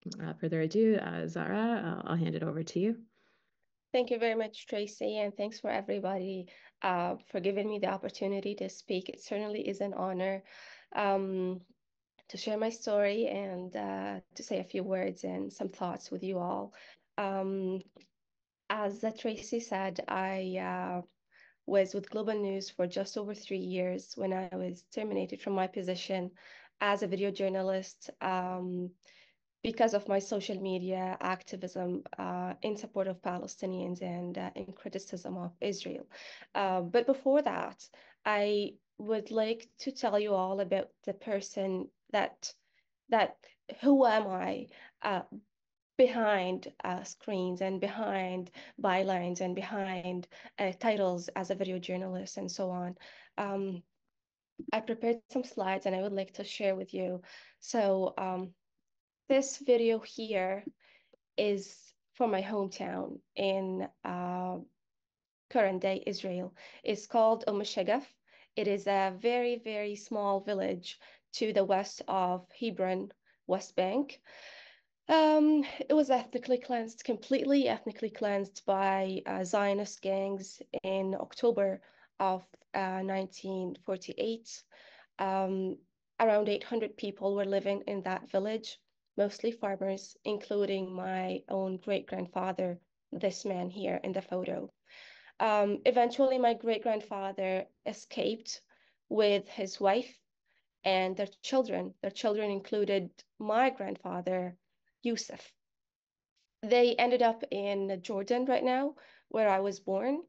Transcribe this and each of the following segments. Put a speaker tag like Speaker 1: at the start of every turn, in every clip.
Speaker 1: Without further ado, Zahra, I'll hand it over to you.
Speaker 2: Thank you very much, Tracy, and thanks for everybody for giving me the opportunity to speak. It certainly is an honor um, to share my story and to say a few words and some thoughts with you all. Um, as Tracy said, I was with Global News for just over 3 years when I was terminated from my position as a video journalist. Because of my social media activism in support of Palestinians and in criticism of Israel. But before that, I would like to tell you all about the person that who am I behind screens and behind bylines and behind titles as a video journalist and so on. Um, I prepared some slides and I would like to share with you. So this video here is from my hometown in current day Israel. It's called Shagaf. It is a very, very small village to the west of Hebron, West Bank. It was ethnically cleansed, completely ethnically cleansed by Zionist gangs in October of 1948. Um, Around 800 people were living in that village, mostly farmers, including my own great-grandfather, this man here in the photo. Eventually, my great-grandfather escaped with his wife and their children. Their children included my grandfather, Yusuf. They ended up in Jordan right now, where I was born.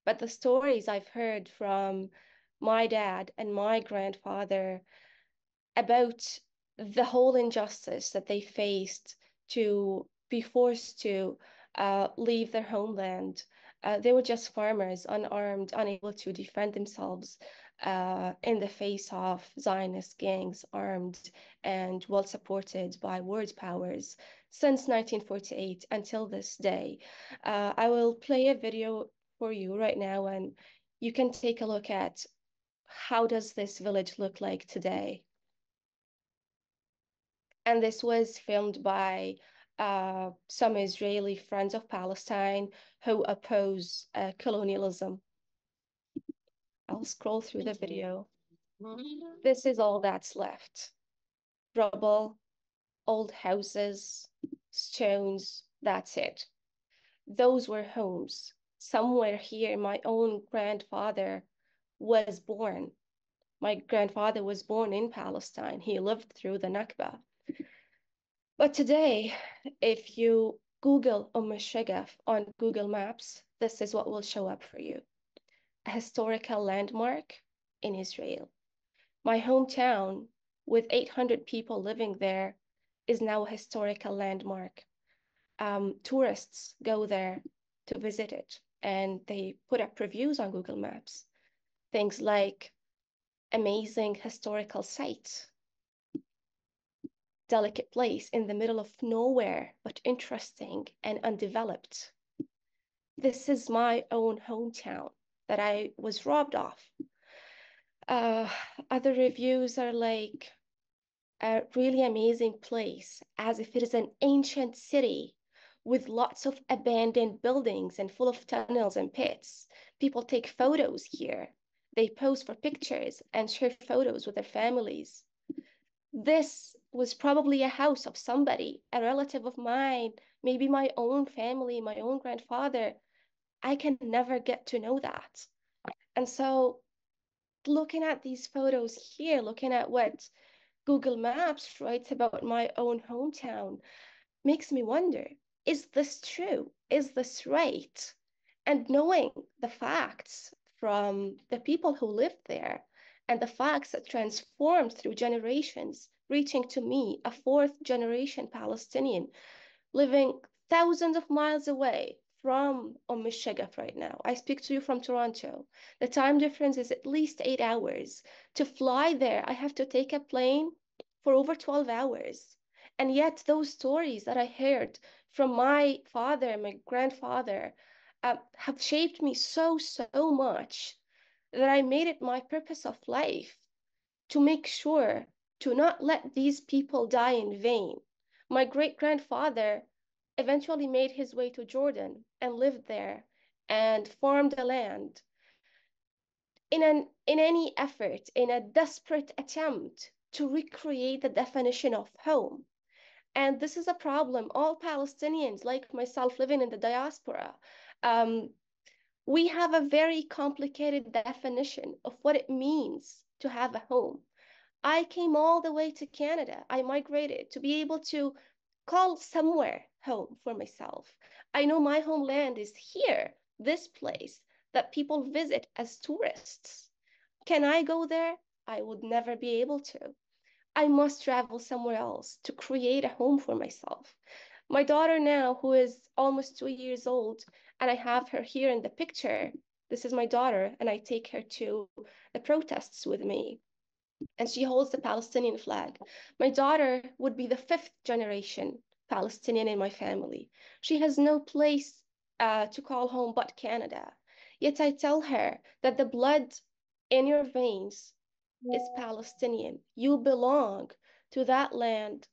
Speaker 2: But the stories I've heard from my dad and my grandfather about the whole injustice that they faced to be forced to leave their homeland. They were just farmers, unarmed, unable to defend themselves in the face of Zionist gangs, armed and well supported by world powers since 1948 until this day. I will play a video for you right now, and you can take a look at how does this village look like today. And this was filmed by some Israeli friends of Palestine who oppose colonialism. I'll scroll through the video. This is all that's left. Rubble, old houses, stones, that's it. Those were homes. Somewhere here, my own grandfather was born. My grandfather was born in Palestine. He lived through the Nakba. But today, if you Google Shagaf on Google Maps, this is what will show up for you. A historical landmark in Israel. My hometown, with 800 people living there, is now a historical landmark. Tourists go there to visit it, and they put up reviews on Google Maps. Things like amazing historical site, delicate place in the middle of nowhere, but interesting and undeveloped. This is my own hometown that I was robbed of. Uh, Other reviews are like a really amazing place, as if it is an ancient city with lots of abandoned buildings and full of tunnels and pits. People take photos here. They pose for pictures and share photos with their families. This was probably a house of somebody, a relative of mine, maybe my own family, my own grandfather. I can never get to know that. And so, looking at these photos here, looking at what Google Maps writes about my own hometown, makes me wonder, is this true? Is this right? And knowing the facts from the people who lived there and the facts that transformed through generations, reaching to me, a fourth generation Palestinian living thousands of miles away from Shagaf right now. I speak to you from Toronto. The time difference is at least 8 hours. To fly there, I have to take a plane for over 12 hours. And yet, those stories that I heard from my father and my grandfather have shaped me so, so much that I made it my purpose of life to make sure to not let these people die in vain My great-grandfather eventually made his way to Jordan and lived there and farmed the land in any effort, in a desperate attempt to recreate the definition of home. And this is a problem all Palestinians, like myself, living in the diaspora, um, we have a very complicated definition of what it means to have a home. I came all the way to Canada. I migrated to be able to call somewhere home for myself. I know my homeland is here, this place that people visit as tourists. Can I go there? I would never be able to. I must travel somewhere else to create a home for myself. My daughter now, who is almost 2 years old, and I have her here in the picture. This is my daughter, and I take her to the protests with me, and she holds the Palestinian flag. My daughter would be the fifth generation Palestinian in my family. She has no place to call home but Canada. Yet I tell her that the blood in your veins is Palestinian. You belong to that land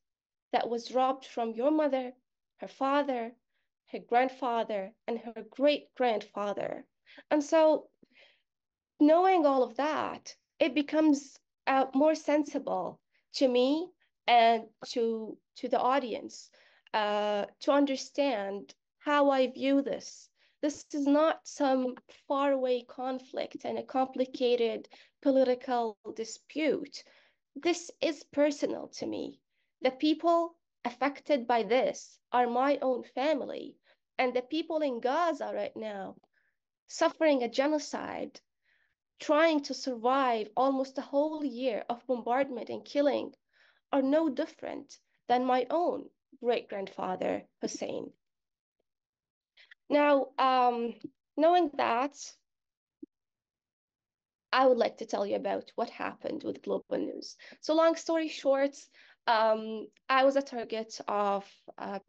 Speaker 2: that was robbed from your mother, her father, her grandfather, and her great-grandfather. And so, knowing all of that, it becomes more sensible to me and to the audience to understand how I view this. This is not some faraway conflict and a complicated political dispute. This is personal to me. The people affected by this are my own family, and the people in Gaza right now suffering a genocide, trying to survive almost a whole year of bombardment and killing, are no different than my own great-grandfather, Hussein. Now, knowing that, I would like to tell you about what happened with global news. So long story short, I was a target of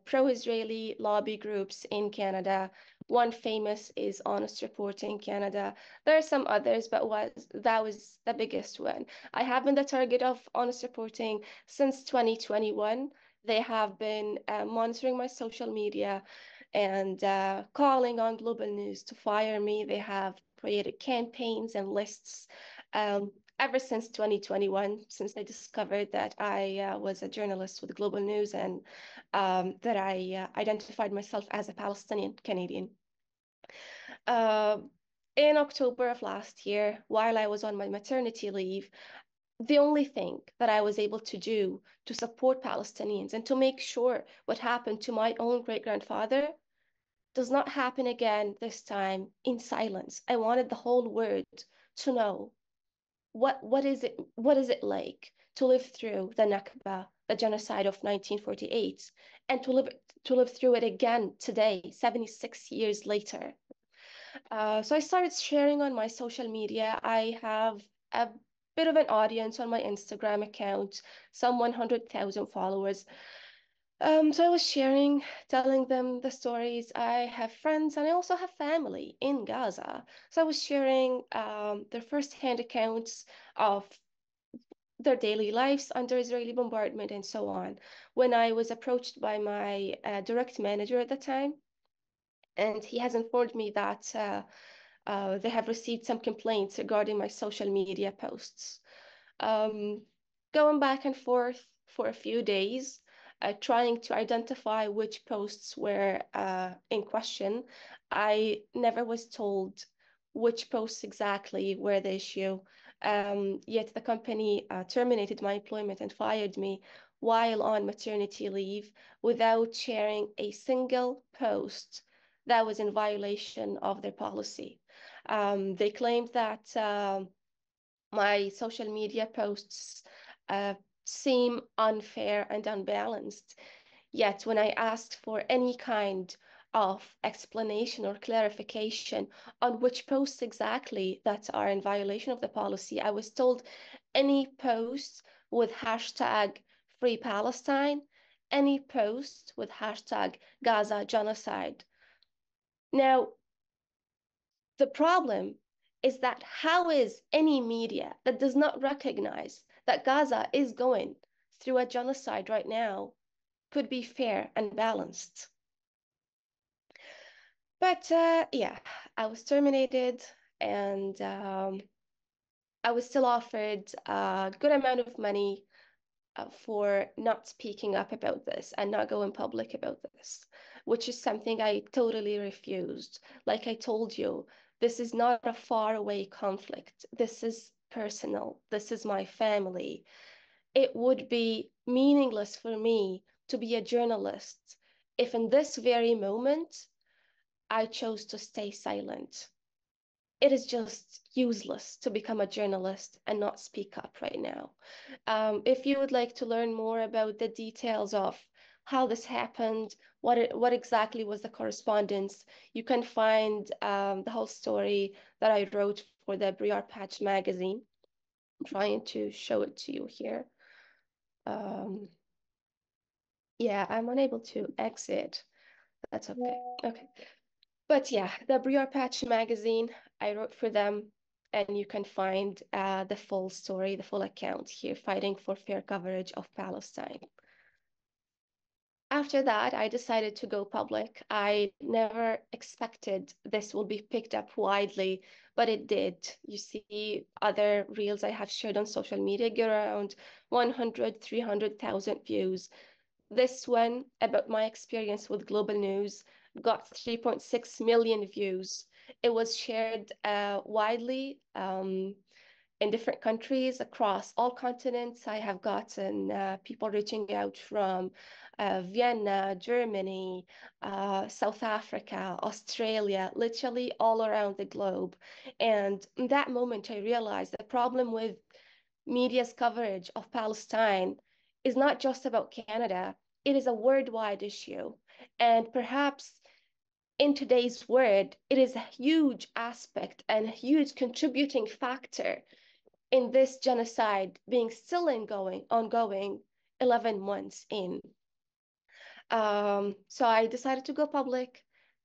Speaker 2: pro-Israeli lobby groups in Canada. One famous is Honest Reporting Canada. There are some others, but that was the biggest one. I have been the target of Honest Reporting since 2021. They have been monitoring my social media and calling on global news to fire me. They have created campaigns and lists ever since 2021, since I discovered that I was a journalist with Global News and that I identified myself as a Palestinian Canadian. Uh, in October of last year, while I was on my maternity leave, the only thing that I was able to do to support Palestinians and to make sure what happened to my own great-grandfather does not happen again, this time in silence. I wanted the whole world to know what is it like to live through the Nakba, the genocide of 1948, and to live through it again today, 76 years later. So I started sharing on my social media. I have a bit of an audience on my Instagram account, some 100,000 followers. So I was sharing, telling them the stories. I have friends and I also have family in Gaza. So I was sharing their first-hand accounts of their daily lives under Israeli bombardment and so on. When I was approached by my direct manager at the time, and he has informed me that they have received some complaints regarding my social media posts. Um, Going back and forth for a few days, trying to identify which posts were in question. I never was told which posts exactly were the issue. Yet the company terminated my employment and fired me while on maternity leave without sharing a single post that was in violation of their policy. They claimed that my social media posts seem unfair and unbalanced. Yet, when I asked for any kind of explanation or clarification on which posts exactly that are in violation of the policy, I was told any post with hashtag Free Palestine, any post with hashtag Gaza genocide. Now, the problem is that how is any media that does not recognize that Gaza is going through a genocide right now could be fair and balanced. But yeah, I was terminated, and I was still offered a good amount of money for not speaking up about this and not going public about this, which is something I totally refused. Like I told you, this is not a far away conflict. This is personal. This is my family. It would be meaningless for me to be a journalist if in this very moment I chose to stay silent. It is just useless to become a journalist and not speak up right now. If you would like to learn more about the details of how this happened, what exactly was the correspondence, you can find the whole story that I wrote for the Briar Patch magazine. I'm trying to show it to you here. Um, yeah, I'm unable to exit. That's okay. Okay. But yeah, the Briar Patch magazine, I wrote for them, and you can find the full story, the full account here, fighting for fair coverage of Palestine. After that, I decided to go public. I never expected this will be picked up widely, but it did. You see other reels I have shared on social media get around 100, 300,000 views. This one, about my experience with global news, got 3.6 million views. It was shared widely in different countries across all continents. I have gotten people reaching out from Vienna, Germany, South Africa, Australia, literally all around the globe. And in that moment, I realized the problem with media's coverage of Palestine is not just about Canada, it is a worldwide issue. And perhaps in today's world, it is a huge aspect and a huge contributing factor in this genocide being still ongoing 11 months in. So I decided to go public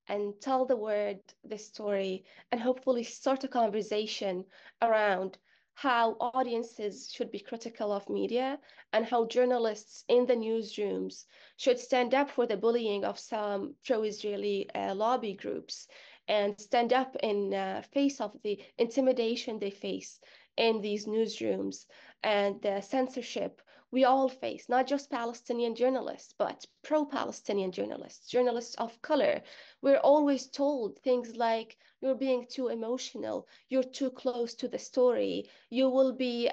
Speaker 2: and tell the world this story and hopefully start a conversation around how audiences should be critical of media and how journalists in the newsrooms should stand up for the bullying of some pro-Israeli lobby groups and stand up in face of the intimidation they face in these newsrooms and the censorship we all face, not just Palestinian journalists, but pro-Palestinian journalists, journalists of color. We're always told things like, you're being too emotional, you're too close to the story, you will be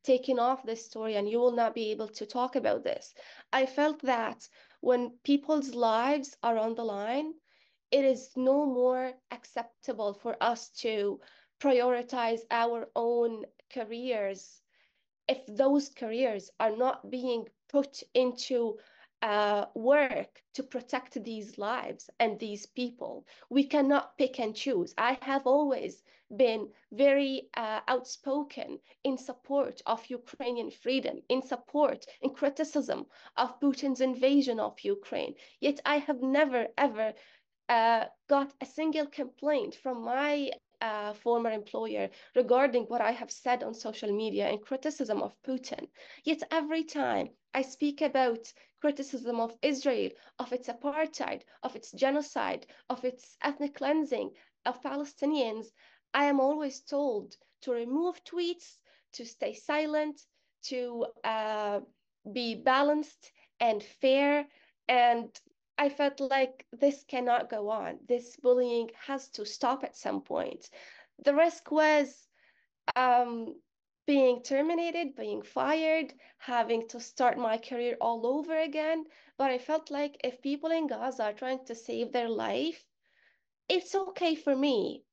Speaker 2: taken off this story and you will not be able to talk about this. I felt that when people's lives are on the line, it is no more acceptable for us to prioritize our own careers if those careers are not being put into work to protect these lives and these people. We cannot pick and choose. I have always been very outspoken in support of Ukrainian freedom, in support, in criticism of Putin's invasion of Ukraine. Yet I have never, ever got a single complaint from my former employer regarding what I have said on social media in criticism of Putin. Yet every time I speak about criticism of Israel, of its apartheid, of its genocide, of its ethnic cleansing of Palestinians, I am always told to remove tweets, to stay silent, to be balanced and fair. And I felt like this cannot go on. This bullying has to stop at some point. The risk was um, being terminated, being fired, having to start my career all over again. But I felt like if people in Gaza are trying to save their life, it's okay for me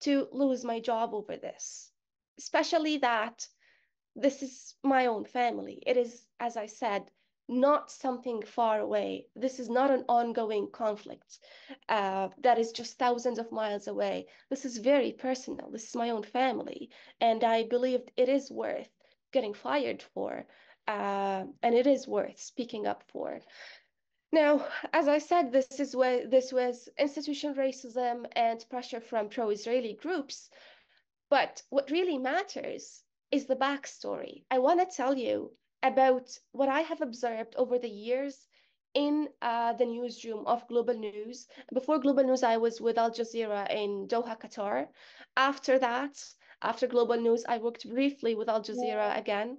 Speaker 2: to lose my job over this, especially that this is my own family. It is, as I said, not something far away. This is not an ongoing conflict that is just thousands of miles away. This is very personal. This is my own family. And I believed it is worth getting fired for, and it is worth speaking up for. Now, as I said, this was institutional racism and pressure from pro-Israeli groups. But what really matters is the backstory. I want to tell you about what I have observed over the years in the newsroom of Global News. Before Global News, I was with Al Jazeera in Doha, Qatar. After that, after Global News, I worked briefly with Al Jazeera again,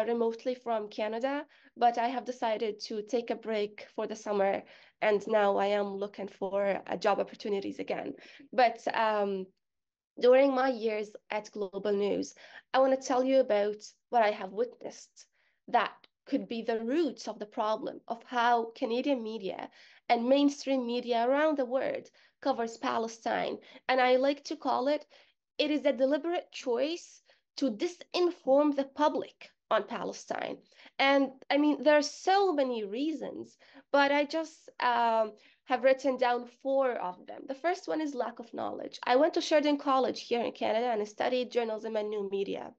Speaker 2: remotely from Canada, but I have decided to take a break for the summer, and now I am looking for job opportunities again. But during my years at Global News, I want to tell you about what I have witnessed that could be the roots of the problem of how Canadian media and mainstream media around the world covers Palestine. And I like to call it, it is a deliberate choice to disinform the public on Palestine. And I mean, there are so many reasons, but I just have written down four of them. The first one is lack of knowledge. I went to Sheridan College here in Canada and studied journalism and new media.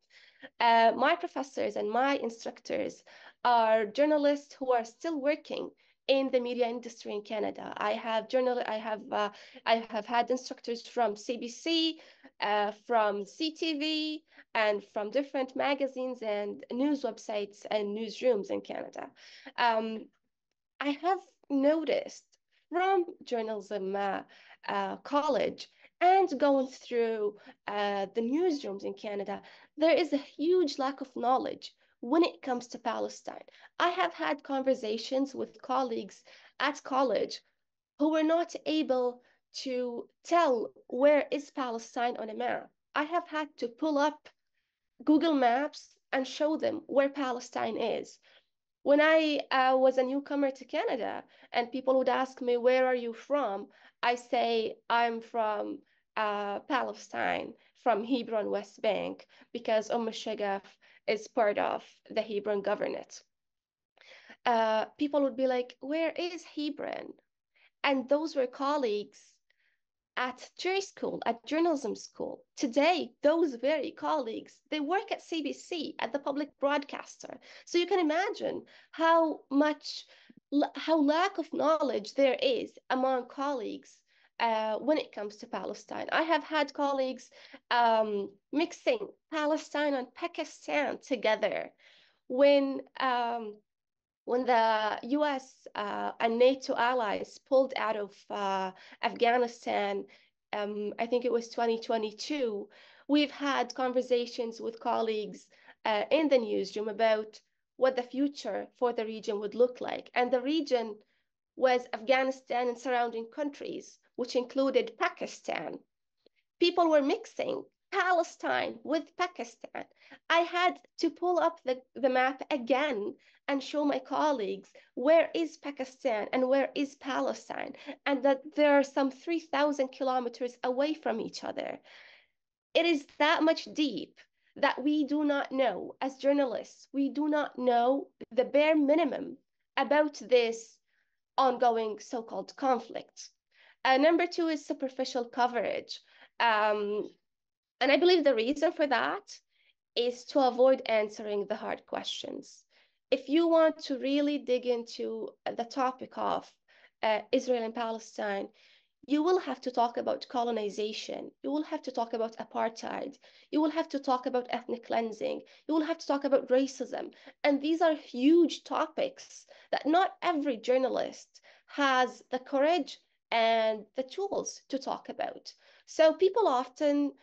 Speaker 2: My professors and my instructors are journalists who are still working in the media industry in Canada. I have had instructors from CBC, from CTV, and from different magazines and news websites and newsrooms in Canada. Um, I have noticed from journalism college and going through the newsrooms in Canada, there is a huge lack of knowledge when it comes to Palestine. I have had conversations with colleagues at college who were not able to tell where is Palestine on a map. I have had to pull up Google Maps and show them where Palestine is. When I was a newcomer to Canada and people would ask me, where are you from? I say, I'm from Palestine, from Hebron, West Bank, because Shagaf is part of the Hebron Governorate. People would be like, where is Hebron? And those were colleagues at jury school, at journalism school. Today, those very colleagues, they work at CBC, at the public broadcaster. So you can imagine how lack of knowledge there is among colleagues when it comes to Palestine. I have had colleagues mixing Palestine and Pakistan together when when the US and NATO allies pulled out of Afghanistan, I think it was 2022, we've had conversations with colleagues in the newsroom about what the future for the region would look like. And the region was Afghanistan and surrounding countries, which included Pakistan. People were mixing Palestine with Pakistan. I had to pull up the map again and show my colleagues where is Pakistan and where is Palestine, and that there are some 3,000 kilometers away from each other. It is that much deep that we do not know, as journalists, we do not know the bare minimum about this ongoing so-called conflict. Number two is superficial coverage. Um, and I believe the reason for that is to avoid answering the hard questions. If you want to really dig into the topic of Israel and Palestine, you will have to talk about colonization. You will have to talk about apartheid. You will have to talk about ethnic cleansing. You will have to talk about racism. And these are huge topics that not every journalist has the courage and the tools to talk about. So people often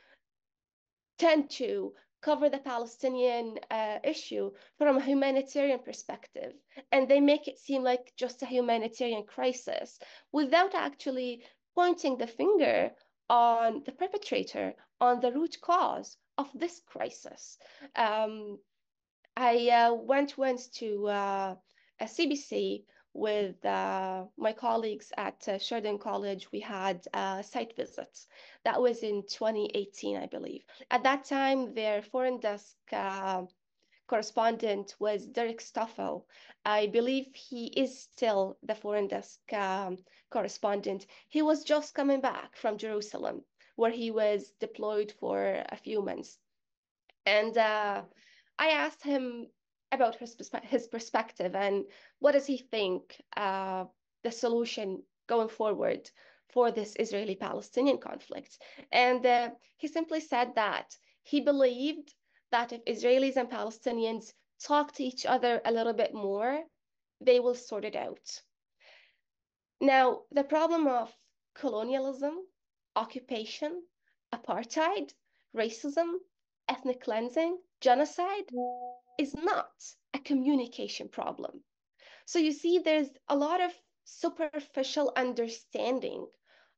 Speaker 2: tend to cover the Palestinian issue from a humanitarian perspective, and they make it seem like just a humanitarian crisis without actually pointing the finger on the perpetrator, on the root cause of this crisis. I went once to a CBC with my colleagues at Sheridan College. We had site visits. That was in 2018, I believe. At that time, their foreign desk correspondent was Derek Stoffel. I believe he is still the foreign desk correspondent. He was just coming back from Jerusalem, where he was deployed for a few months. And I asked him about his perspective and what does he think the solution going forward for this Israeli-Palestinian conflict. And he simply said that he believed that if Israelis and Palestinians talk to each other a little bit more, they will sort it out. Now, the problem of colonialism, occupation, apartheid, racism, ethnic cleansing, genocide is not a communication problem. So you see, there's a lot of superficial understanding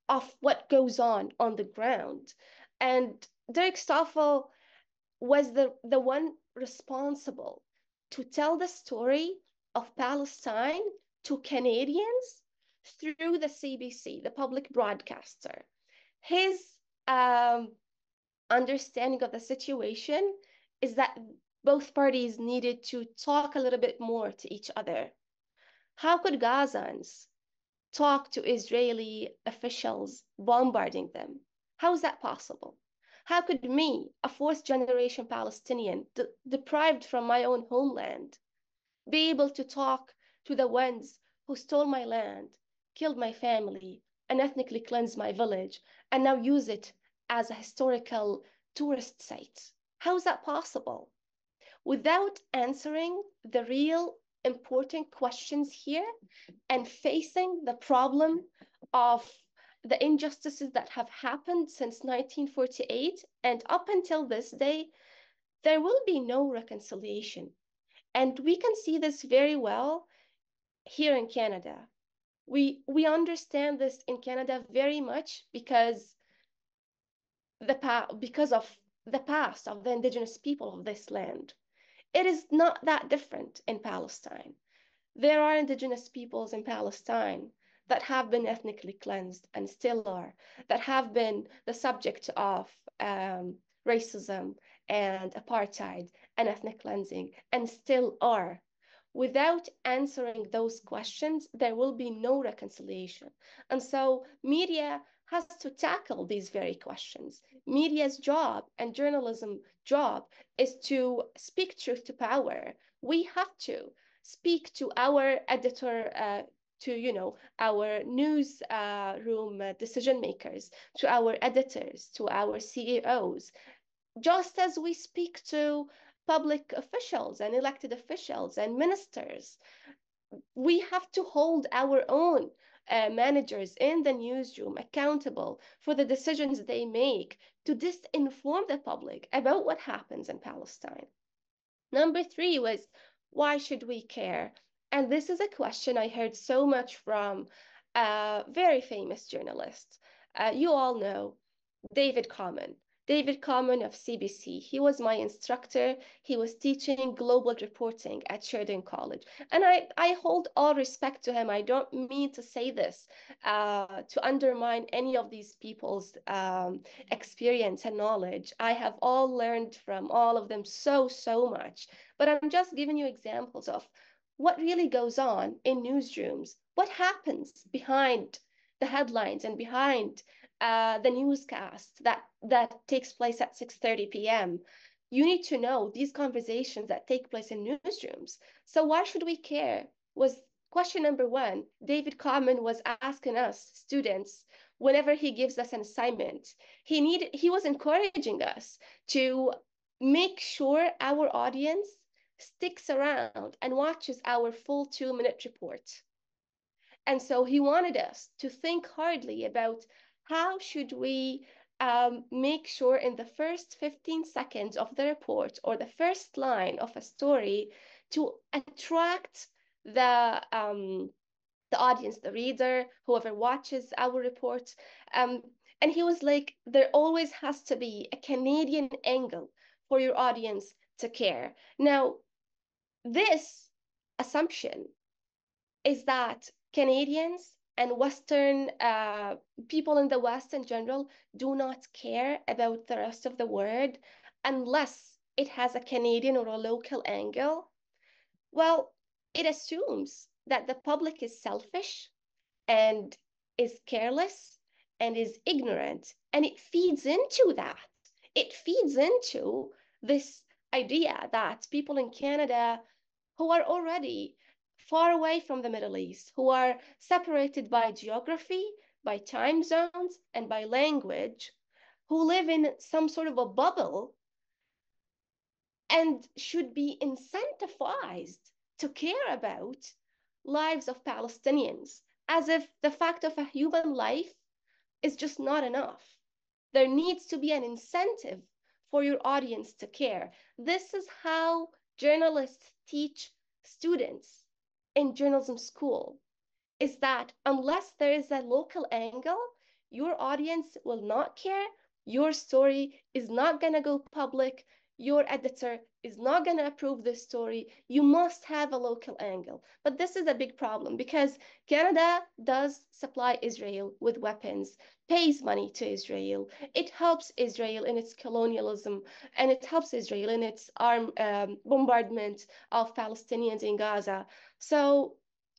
Speaker 2: of what goes on the ground. And Dirk Stoffel was the one responsible to tell the story of Palestine to Canadians through the CBC, the public broadcaster. His um, understanding of the situation is that both parties needed to talk a little bit more to each other. How could Gazans talk to Israeli officials bombarding them? How is that possible? How could me, a fourth generation Palestinian, deprived from my own homeland, be able to talk to the ones who stole my land, killed my family, and ethnically cleansed my village, and now use it as a historical tourist site? How is that possible? Without answering the real important questions here and facing the problem of the injustices that have happened since 1948 and up until this day, there will be no reconciliation. And we can see this very well here in Canada. We understand this in Canada very much because because of the past of the indigenous people of this land. It is not that different in Palestine. There are indigenous peoples in Palestine that have been ethnically cleansed and still are, that have been the subject of racism and apartheid and ethnic cleansing and still are. Without answering those questions, there will be no reconciliation. And so media has to tackle these very questions. Media's job and journalism job is to speak truth to power. We have to speak to our editor, to our news room decision makers, to our editors, to our CEOs, just as we speak to public officials and elected officials and ministers. We have to hold our own managers in the newsroom accountable for the decisions they make to disinform the public about what happens in Palestine. Number three was, why should we care? And this is a question I heard so much from a very famous journalist. You all know David Common. David Common of CBC. He was my instructor. He was teaching global reporting at Sheridan College. And I hold all respect to him. I don't mean to say this to undermine any of these people's experience and knowledge. I have all learned from all of them so much. But I'm just giving you examples of what really goes on in newsrooms, what happens behind the headlines and behind the newscast that takes place at 6:30 p.m. You need to know these conversations that take place in newsrooms. So why should we care? Was question number one. David Common was asking us, students, whenever he gives us an assignment, he was encouraging us to make sure our audience sticks around and watches our full 2-minute report. And so he wanted us to think hardly about how should we make sure in the first 15 seconds of the report or the first line of a story to attract the audience, the reader, whoever watches our report. And he was like, there always has to be a Canadian angle for your audience to care. Now, this assumption is that Canadians and Western people in the West in general do not care about the rest of the world unless it has a Canadian or a local angle. Well, it assumes that the public is selfish and is careless and is ignorant, and it feeds into that. It feeds into this idea that people in Canada who are already far away from the Middle East, who are separated by geography, by time zones, and by language, who live in some sort of a bubble, and should be incentivized to care about lives of Palestinians, as if the fact of a human life is just not enough. There needs to be an incentive for your audience to care. This is how journalists teach students in journalism school, is that unless there is a local angle, your audience will not care. Your story is not going to go public. Your editor is not going to approve this story. You must have a local angle. But this is a big problem because Canada does supply Israel with weapons, pays money to Israel. It helps Israel in its colonialism, and it helps Israel in its bombardment of Palestinians in Gaza. So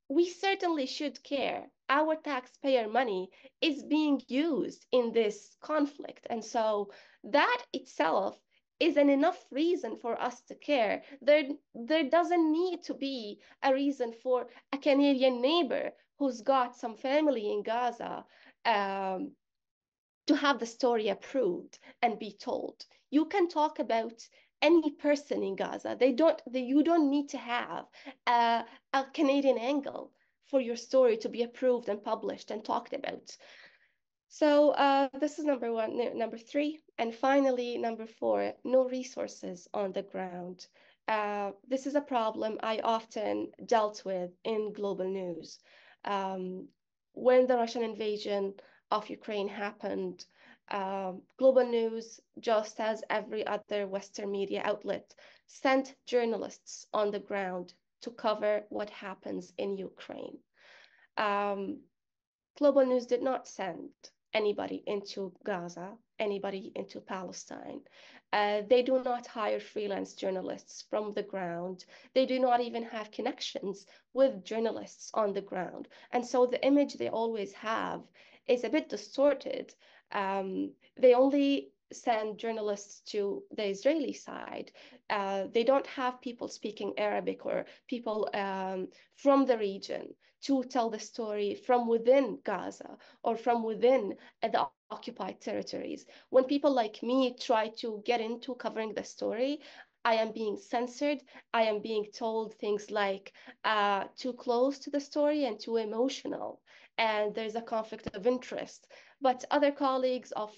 Speaker 2: we certainly should care. Our taxpayer money is being used in this conflict. And so that itself is an enough reason for us to care. There doesn't need to be a reason for a Canadian neighbor who's got some family in Gaza to have the story approved and be told. You can talk about any person in Gaza. You don't need to have a Canadian angle for your story to be approved and published and talked about. So this is number one. Number three, and finally, number four, no resources on the ground. This is a problem I often dealt with in global news. When the Russian invasion of Ukraine happened, global news, just as every other Western media outlet, sent journalists on the ground to cover what happens in Ukraine. Global news did not send anybody into Gaza, anybody into Palestine. They do not hire freelance journalists from the ground. They do not even have connections with journalists on the ground. And so the image they always have is a bit distorted. They only send journalists to the Israeli side. They don't have people speaking Arabic or people from the region to tell the story from within Gaza or from within the occupied territories. When people like me try to get into covering the story, I am being censored. I am being told things like too close to the story and too emotional, and there's a conflict of interest. But other colleagues of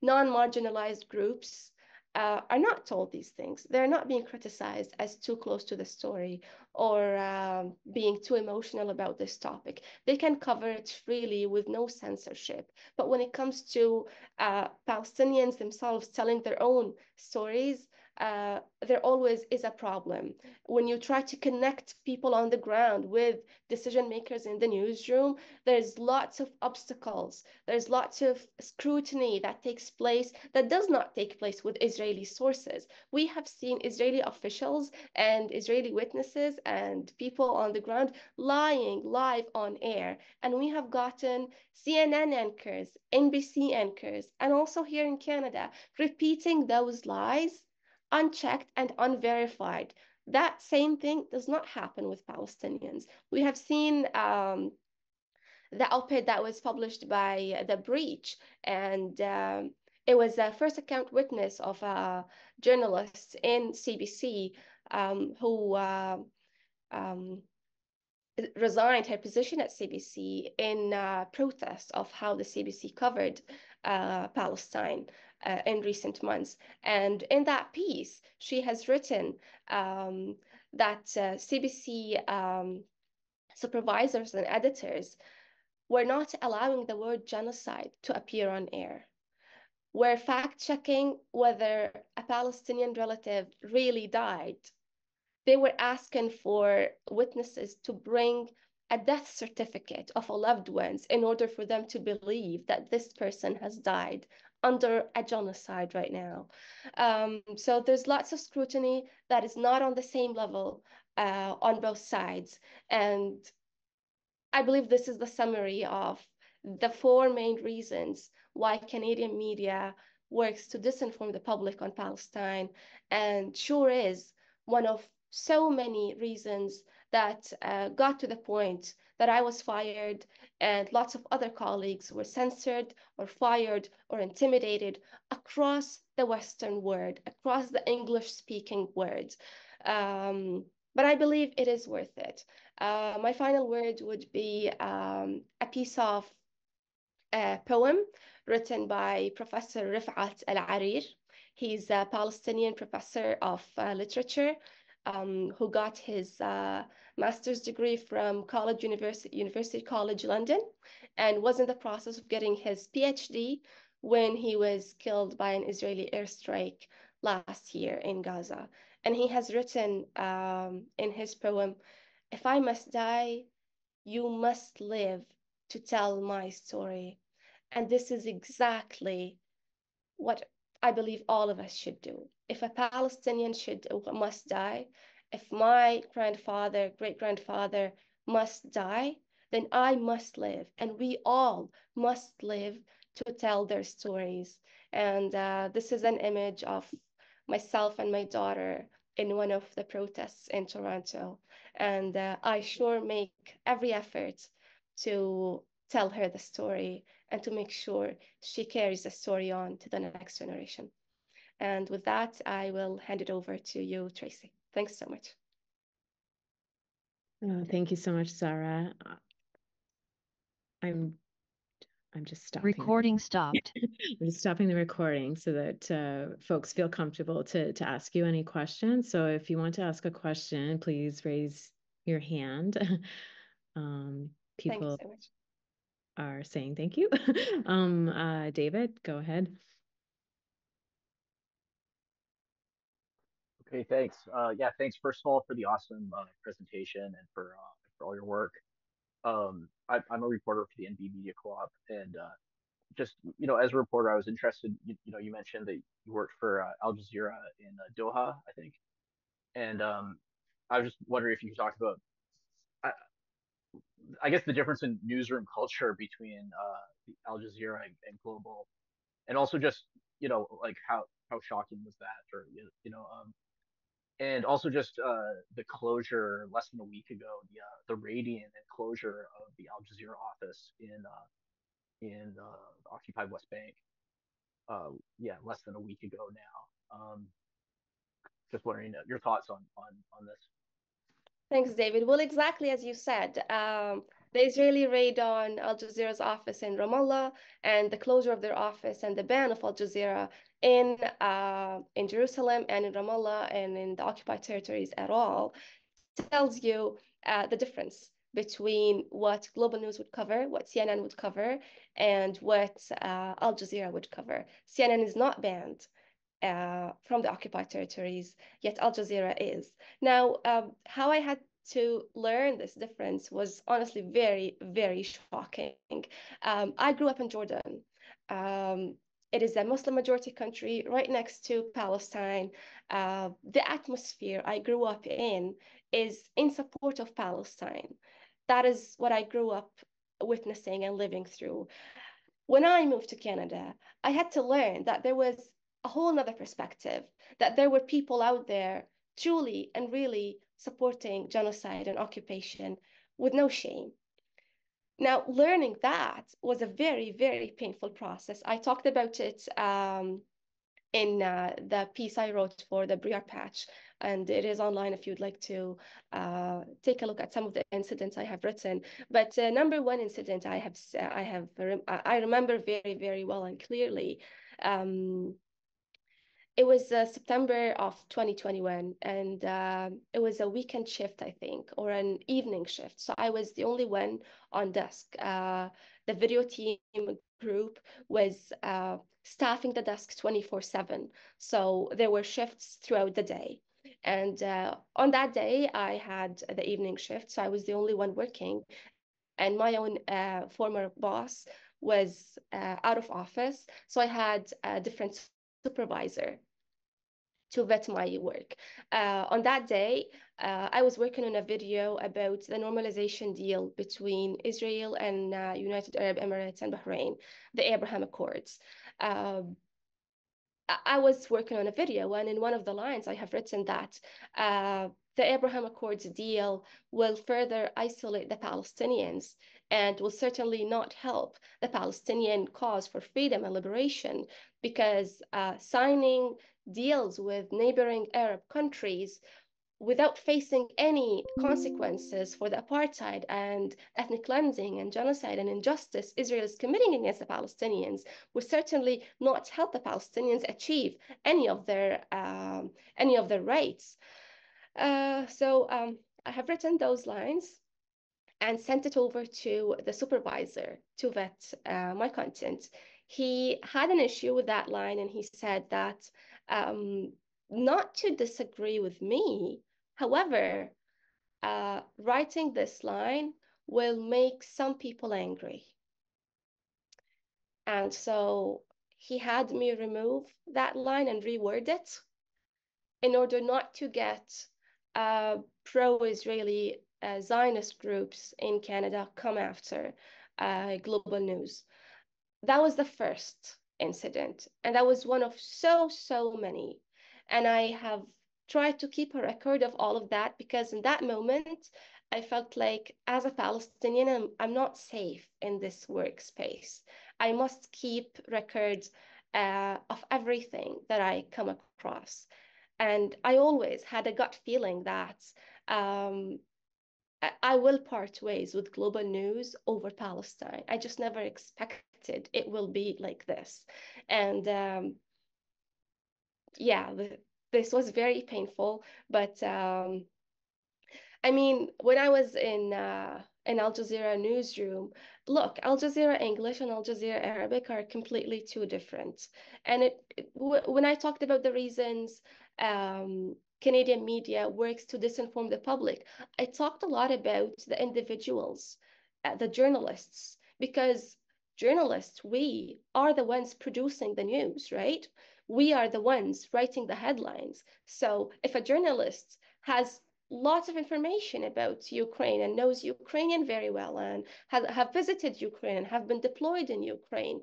Speaker 2: non-marginalized groups are not told these things. They're not being criticized as too close to the story or being too emotional about this topic. They can cover it freely with no censorship. But when it comes to Palestinians themselves telling their own stories, there always is a problem. When you try to connect people on the ground with decision makers in the newsroom, there's lots of obstacles. There's lots of scrutiny that takes place that does not take place with Israeli sources. We have seen Israeli officials and Israeli witnesses and people on the ground lying live on air. And we have gotten CNN anchors, NBC anchors, and also here in Canada, repeating those lies unchecked and unverified. That same thing does not happen with Palestinians. We have seen the op-ed that was published by The Breach, and it was a first account witness of a journalist in CBC who resigned her position at CBC in protest of how the CBC covered Palestine in recent months. And in that piece, she has written that CBC supervisors and editors were not allowing the word genocide to appear on air. We're fact-checking whether a Palestinian relative really died. They were asking for witnesses to bring a death certificate of a loved ones in order for them to believe that this person has died under a genocide right now. So there's lots of scrutiny that is not on the same level on both sides. And I believe this is the summary of the four main reasons why Canadian media works to disinform the public on Palestine, and sure is one of so many reasons that got to the point that I was fired, and lots of other colleagues were censored or fired or intimidated across the Western world, across the English-speaking world. But I believe it is worth it. My final word would be a piece of a poem written by Professor Rifat Al-Arir. He's a Palestinian professor of literature who got his master's degree from University College London, and was in the process of getting his PhD when he was killed by an Israeli airstrike last year in Gaza. And he has written in his poem, "If I must die, you must live to tell my story." And this is exactly what I believe all of us should do. If a Palestinian must die, if my grandfather, great grandfather must die, then I must live, and we all must live to tell their stories. And this is an image of myself and my daughter in one of the protests in Toronto. And I sure make every effort to tell her the story and to make sure she carries the story on to the next generation. And with that, I will hand it over to you, Tracy. Thanks so much.
Speaker 1: Thank you so much, Zahra. I'm just stopping.
Speaker 3: Recording stopped.
Speaker 1: I'm just stopping the recording so that folks feel comfortable to ask you any questions. So if you want to ask a question, please raise your hand. People
Speaker 2: Thank you so much.
Speaker 1: are saying thank you. David, go ahead.
Speaker 4: Okay, thanks. Yeah, thanks first of all for the awesome presentation and for all your work. I'm a reporter for the NB Media Co-op, and just as a reporter, I was interested. You mentioned that you worked for Al Jazeera in Doha, I think, and I was just wondering if you could talk about, I guess, the difference in newsroom culture between Al Jazeera and Global, and also just like how shocking was that, or and also just the closure less than a week ago, the raiding and closure of the Al Jazeera office in the occupied West Bank. Yeah, less than a week ago now. Just wondering your thoughts on this.
Speaker 2: Thanks, David. Well, exactly as you said, the Israeli raid on Al Jazeera's office in Ramallah and the closure of their office and the ban of Al Jazeera in Jerusalem and in Ramallah and in the occupied territories at all tells you the difference between what Global News would cover, what CNN would cover, and what Al Jazeera would cover. CNN is not banned from the occupied territories, yet Al Jazeera is. Now, how I had to learn this difference was honestly very, very shocking. I grew up in Jordan. It is a Muslim majority country right next to Palestine. The atmosphere I grew up in is in support of Palestine. That is what I grew up witnessing and living through. When I moved to Canada, I had to learn that there was a whole nother perspective, that there were people out there truly and really supporting genocide and occupation with no shame. Now, learning that was a very, very painful process. I talked about it in the piece I wrote for the Briar Patch, and it is online if you'd like to take a look at some of the incidents I have written. But number one incident I remember very, very well and clearly. It was September of 2021, and it was a weekend shift, I think, or an evening shift. So I was the only one on desk. The video team group was staffing the desk 24/7. So there were shifts throughout the day. And on that day, I had the evening shift, so I was the only one working. And my own former boss was out of office. So I had a different supervisor to vet my work. On that day, I was working on a video about the normalization deal between Israel and United Arab Emirates and Bahrain, the Abraham Accords. I was working on a video, and in one of the lines, I have written that the Abraham Accords deal will further isolate the Palestinians and will certainly not help the Palestinian cause for freedom and liberation, because signing deals with neighboring Arab countries without facing any consequences for the apartheid and ethnic cleansing and genocide and injustice Israel is committing against the Palestinians will certainly not help the Palestinians achieve any of their rights. So I have written those lines and sent it over to the supervisor to vet my content. He had an issue with that line, and he said that not to disagree with me, however, writing this line will make some people angry. And so he had me remove that line and reword it in order not to get pro-Israeli Zionist groups in Canada come after global news. That was the first incident, and that was one of so many. And I have tried to keep a record of all of that, because in that moment, I felt like as a Palestinian, I'm not safe in this workspace. I must keep records of everything that I come across. And I always had a gut feeling that I will part ways with global news over Palestine. I just never expected it will be like this. And yeah, this was very painful. But I mean, when I was in Al Jazeera newsroom, look, Al Jazeera English and Al Jazeera Arabic are completely two different. And when I talked about the reasons Canadian media works to disinform the public, I talked a lot about the individuals, the journalists, because journalists, we are the ones producing the news, right? We are the ones writing the headlines. So if a journalist has lots of information about Ukraine and knows Ukrainian very well and have visited Ukraine and have been deployed in Ukraine,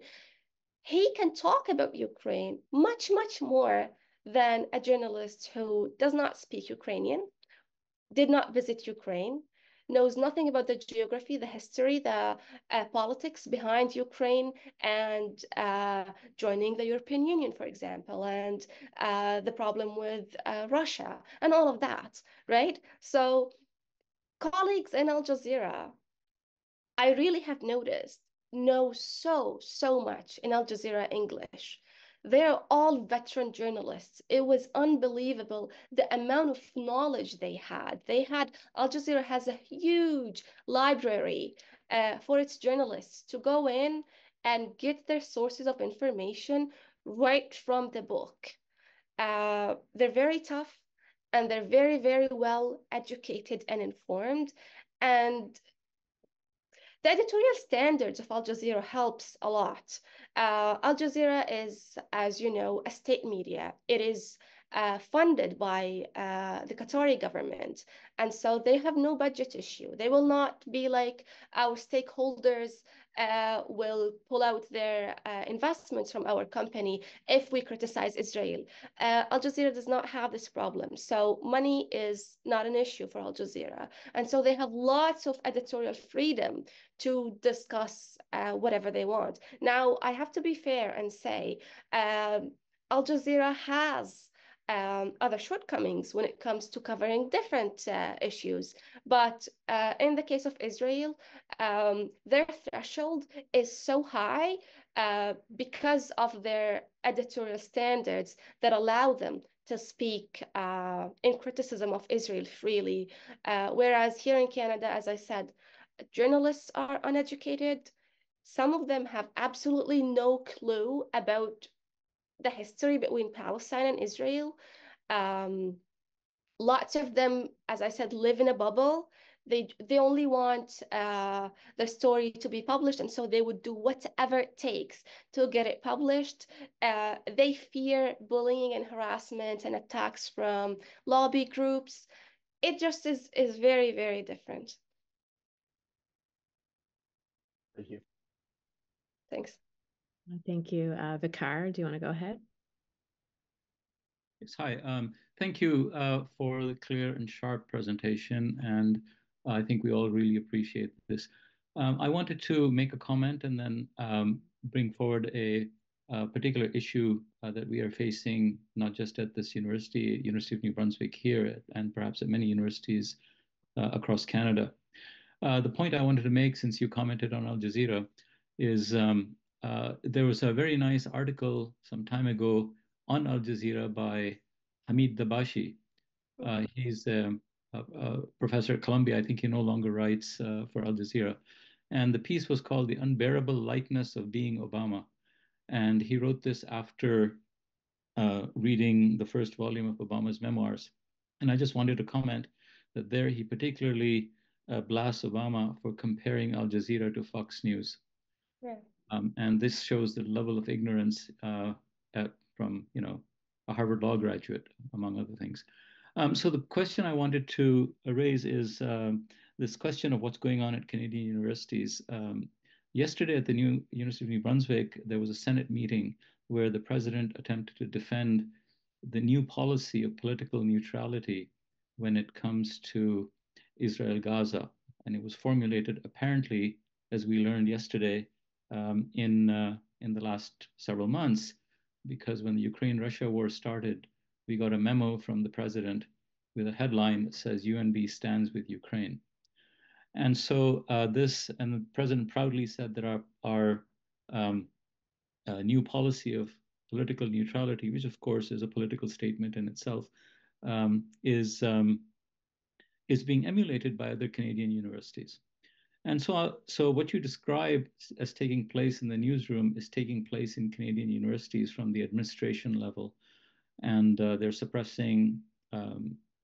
Speaker 2: he can talk about Ukraine much more than a journalist who does not speak Ukrainian, did not visit Ukraine, knows nothing about the geography, the history, the politics behind Ukraine, and joining the European Union, for example, and the problem with Russia, and all of that, right? So colleagues in Al Jazeera, I really have noticed, know so much in Al Jazeera English. They're all veteran journalists. It was unbelievable the amount of knowledge they had. Al Jazeera has a huge library for its journalists to go in and get their sources of information right from the book. They're very tough, and they're very well educated and informed. And the editorial standards of Al Jazeera helps a lot. Al Jazeera is, as you know, a state media. It is funded by the Qatari government. And so they have no budget issue. They will not be like our stakeholders will pull out their investments from our company if we criticize Israel. Al Jazeera does not have this problem. So money is not an issue for Al Jazeera. And so they have lots of editorial freedom to discuss whatever they want. Now, I have to be fair and say Al Jazeera has other shortcomings when it comes to covering different issues. But in the case of Israel, their threshold is so high because of their editorial standards that allow them to speak in criticism of Israel freely. Whereas here in Canada, as I said, journalists are uneducated. Some of them have absolutely no clue about the history between Palestine and Israel. Lots of them, as I said, live in a bubble. They only want their story to be published, and so they would do whatever it takes to get it published. They fear bullying and harassment and attacks from lobby groups. It just is very different.
Speaker 4: Thank you.
Speaker 2: Thanks.
Speaker 1: Thank you. Vikar, do you want to go ahead?
Speaker 3: Yes, hi. Thank you for the clear and sharp presentation, and I think we all really appreciate this. I wanted to make a comment and then bring forward a particular issue that we are facing, not just at this university, University of New Brunswick here, and perhaps at many universities across Canada. The point I wanted to make, since you commented on Al Jazeera, is there was a very nice article some time ago on Al Jazeera by Hamid Dabashi. He's a professor at Columbia. I think he no longer writes for Al Jazeera. And the piece was called The Unbearable Lightness of Being Obama. And he wrote this after reading the first volume of Obama's memoirs. And I just wanted to comment that there he particularly blasts Obama for comparing Al Jazeera to Fox News.
Speaker 2: Yeah.
Speaker 3: And this shows the level of ignorance from, a Harvard Law graduate, among other things. So the question I wanted to raise is this question of what's going on at Canadian universities. Yesterday at the University of New Brunswick, there was a Senate meeting where the president attempted to defend the new policy of political neutrality when it comes to Israel-Gaza. And it was formulated apparently, as we learned yesterday, in the last several months, because when the Ukraine-Russia war started, we got a memo from the president with a headline that says UNB stands with Ukraine. And so and the president proudly said that our new policy of political neutrality, which of course is a political statement in itself, is being emulated by other Canadian universities. And so what you describe as taking place in the newsroom is taking place in Canadian universities from the administration level. And they're suppressing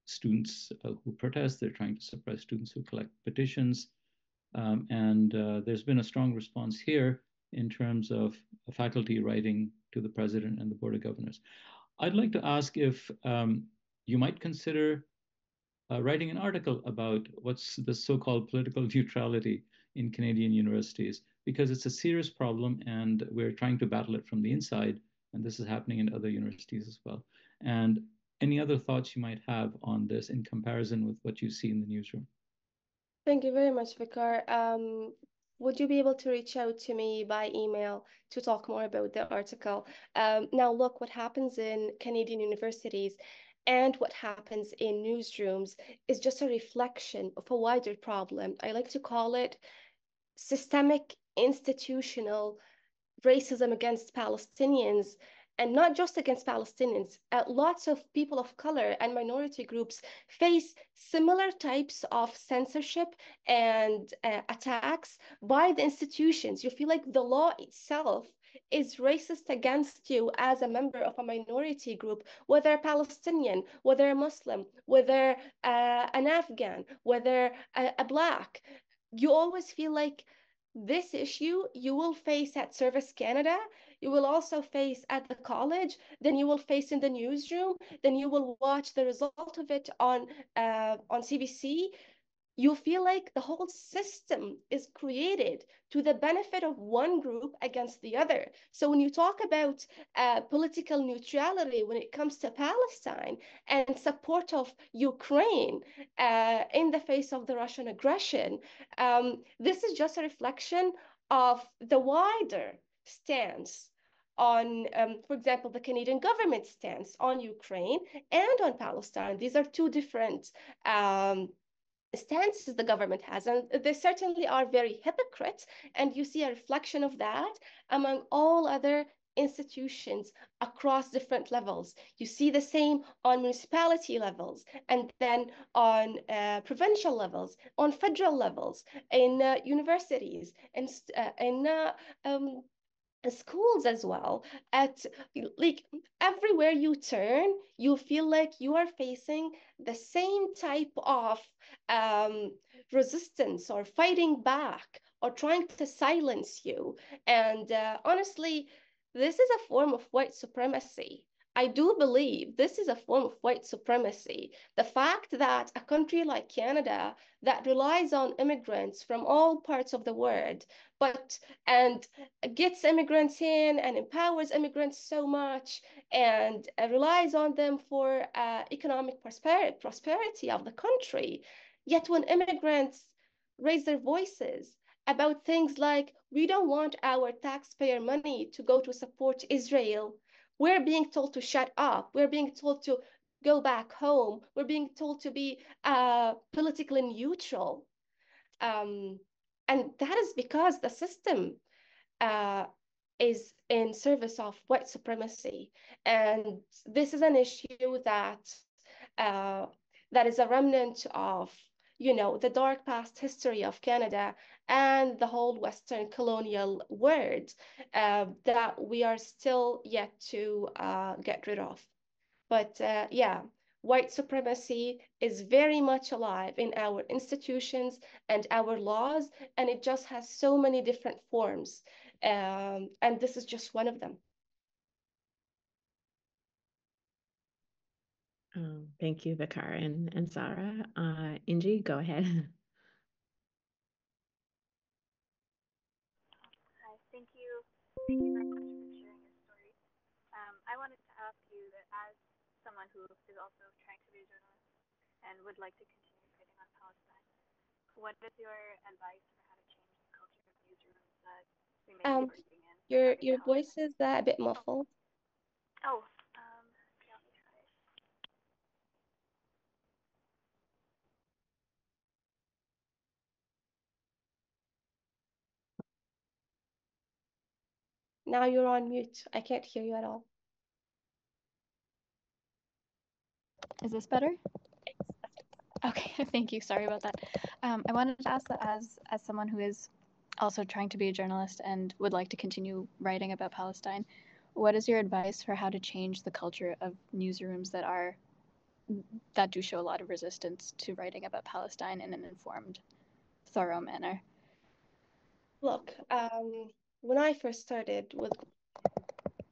Speaker 3: students who protest. They're trying to suppress students who collect petitions. And there's been a strong response here in terms of faculty writing to the president and the Board of Governors. I'd like to ask if you might consider writing an article about what's the so-called political neutrality in Canadian universities, because it's a serious problem and we're trying to battle it from the inside, and this is happening in other universities as well. And any other thoughts you might have on this in comparison with what you see in the newsroom?
Speaker 2: Thank you very much, Vikar. Would you be able to reach out to me by email to talk more about the article? Now, look, what happens in Canadian universities and what happens in newsrooms is just a reflection of a wider problem. I like to call it systemic institutional racism against Palestinians, and not just against Palestinians. Lots of people of color and minority groups face similar types of censorship and attacks by the institutions. You feel like the law itself is racist against you as a member of a minority group, whether Palestinian, whether a Muslim, whether an Afghan, whether a Black. You always feel like this issue you will face at Service Canada, you will also face at the college, then you will face in the newsroom, then you will watch the result of it on CBC. You feel like the whole system is created to the benefit of one group against the other. So when you talk about political neutrality when it comes to Palestine and support of Ukraine in the face of the Russian aggression, this is just a reflection of the wider stance on, for example, the Canadian government stance on Ukraine and on Palestine. These are two different stances the government has, and they certainly are very hypocrite, and you see a reflection of that among all other institutions across different levels. You see the same on municipality levels, and then on provincial levels, on federal levels, in universities, and in schools as well. At like everywhere you turn, you feel like you are facing the same type of resistance or fighting back or trying to silence you. And honestly, this is a form of white supremacy. I do believe this is a form of white supremacy. The fact that a country like Canada that relies on immigrants from all parts of the world, and gets immigrants in and empowers immigrants so much and relies on them for economic prosperity of the country. Yet when immigrants raise their voices about things like, we don't want our taxpayer money to go to support Israel, we're being told to shut up. We're being told to go back home. We're being told to be politically neutral. And that is because the system uh, is in service of white supremacy. And this is an issue uh, that is a remnant of, the dark past history of Canada and the whole Western colonial world that we are still yet to get rid of. But yeah, white supremacy is very much alive in our institutions and our laws, and it just has so many different forms. And this is just one of them.
Speaker 1: Thank you, Vikar and Zahra. Inji, go ahead.
Speaker 5: Hi, thank you. Thank you very much for sharing your story. I wanted to ask you that as someone who is also trying to be a journalist and would like to continue writing on Palestine, what is your advice for how to change the culture of newsrooms that we may be working in?
Speaker 2: Your voice is a bit muffled.
Speaker 5: Oh, yeah, let me try it.
Speaker 2: Now you're on mute. I can't hear you at all.
Speaker 6: Is this better? Okay, thank you. Sorry about that. I wanted to ask that as someone who is also trying to be a journalist and would like to continue writing about Palestine, what is your advice for how to change the culture of newsrooms that do show a lot of resistance to writing about Palestine in an informed, thorough manner?
Speaker 2: Look, when I first started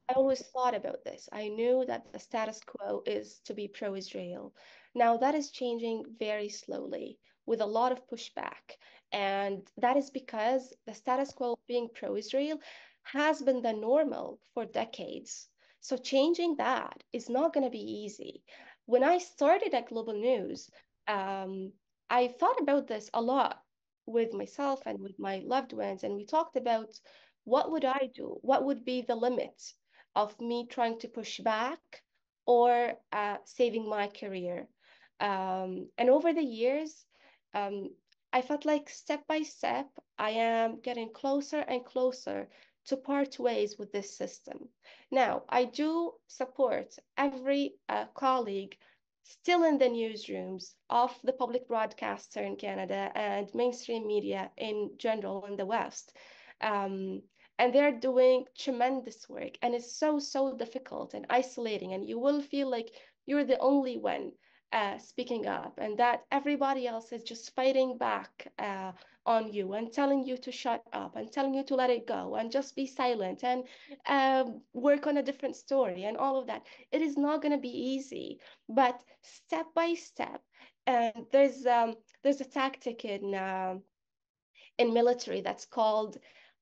Speaker 2: I always thought about this. I knew that the status quo is to be pro-Israel. Now that is changing very slowly with a lot of pushback. And that is because the status quo being pro-Israel has been the normal for decades. So changing that is not going to be easy. When I started at Global News, I thought about this a lot with myself and with my loved ones, and we talked about what would I do? What would be the limit of me trying to push back or saving my career? And over the years, I felt like step by step, I am getting closer and closer to part ways with this system. Now, I do support every colleague still in the newsrooms of the public broadcaster in Canada and mainstream media in general in the West. And they're doing tremendous work, and it's so, so difficult and isolating, and you will feel like you're the only one speaking up, and that everybody else is just fighting back on you and telling you to shut up and telling you to let it go and just be silent and work on a different story and all of that. It is not going to be easy, but step by step. And there's a tactic in military that's called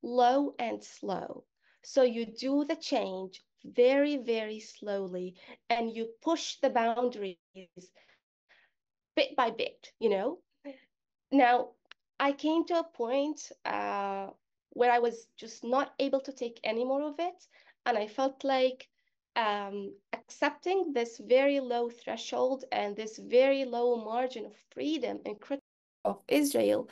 Speaker 2: low and slow. So you do the change very, very slowly, and you push the boundaries bit by bit, Now, I came to a point where I was just not able to take any more of it, and I felt like accepting this very low threshold and this very low margin of freedom and criticism of Israel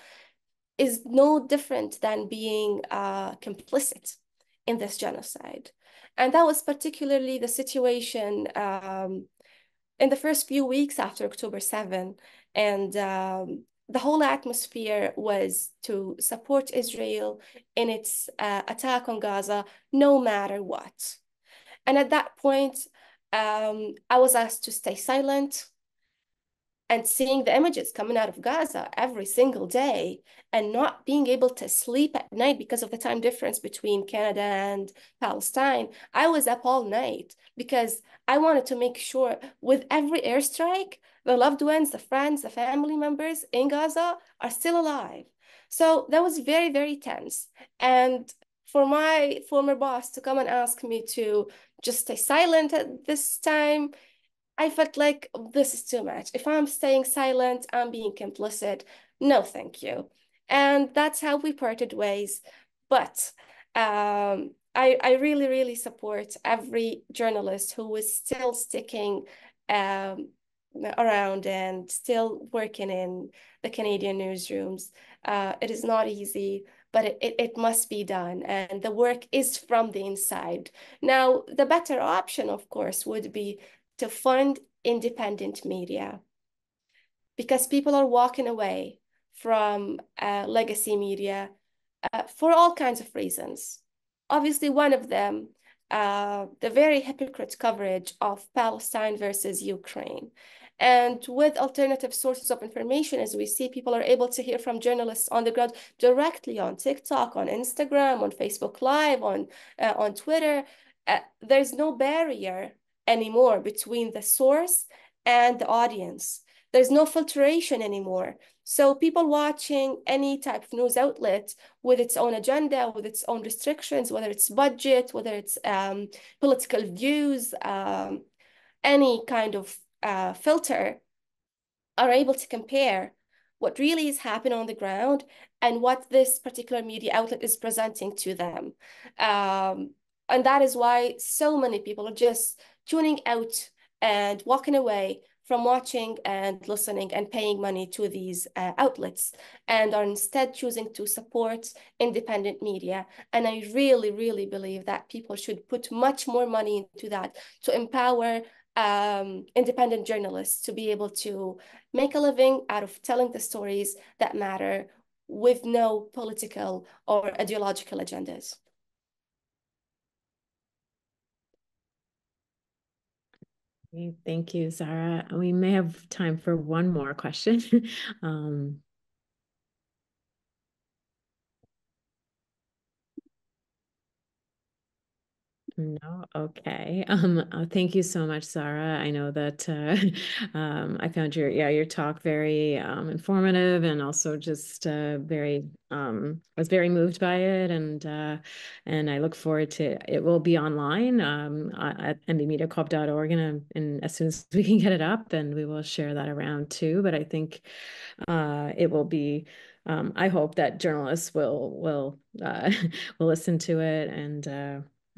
Speaker 2: is no different than being complicit in this genocide. And that was particularly the situation in the first few weeks after October 7. And the whole atmosphere was to support Israel in its attack on Gaza, no matter what. And at that point, I was asked to stay silent. and seeing the images coming out of Gaza every single day and not being able to sleep at night because of the time difference between Canada and Palestine, I was up all night because I wanted to make sure with every airstrike, the loved ones, the friends, the family members in Gaza are still alive. So that was very, very tense. And for my former boss to come and ask me to just stay silent at this time, I felt like this is too much. If I'm staying silent, I'm being complicit. No, thank you. And that's how we parted ways. But I really, really support every journalist who is still sticking around and still working in the Canadian newsrooms. It is not easy, but it must be done. And the work is from the inside. Now, the better option, of course, would be to fund independent media because people are walking away from legacy media for all kinds of reasons. Obviously, one of them, the very hypocrite coverage of Palestine versus Ukraine. And with alternative sources of information, as we see, people are able to hear from journalists on the ground directly on TikTok, on Instagram, on Facebook Live, on Twitter. There's no barrier anymore between the source and the audience. There's no filtration anymore. So people watching any type of news outlet with its own agenda, with its own restrictions, whether it's budget, whether it's political views, any kind of filter, are able to compare what really is happening on the ground and what this particular media outlet is presenting to them. And that is why so many people are just tuning out and walking away from watching and listening and paying money to these outlets and are instead choosing to support independent media. And I really, really believe that people should put much more money into that to empower independent journalists to be able to make a living out of telling the stories that matter with no political or ideological agendas.
Speaker 1: Thank you, Zahra. We may have time for one more question. No, okay. Thank you so much, Zahra. I know that I found your talk very informative and also just very was very moved by it, and I look forward to it. Will be online at mbmediacorp.org, and as soon as we can get it up, then we will share that around too. But I think it will be. I hope that journalists will will listen to it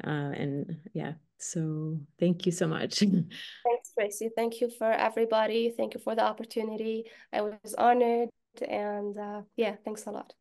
Speaker 1: and yeah, so thank you so much.
Speaker 2: Thanks, Tracy. Thank you for everybody. Thank you for the opportunity. I was honored, and yeah, thanks a lot.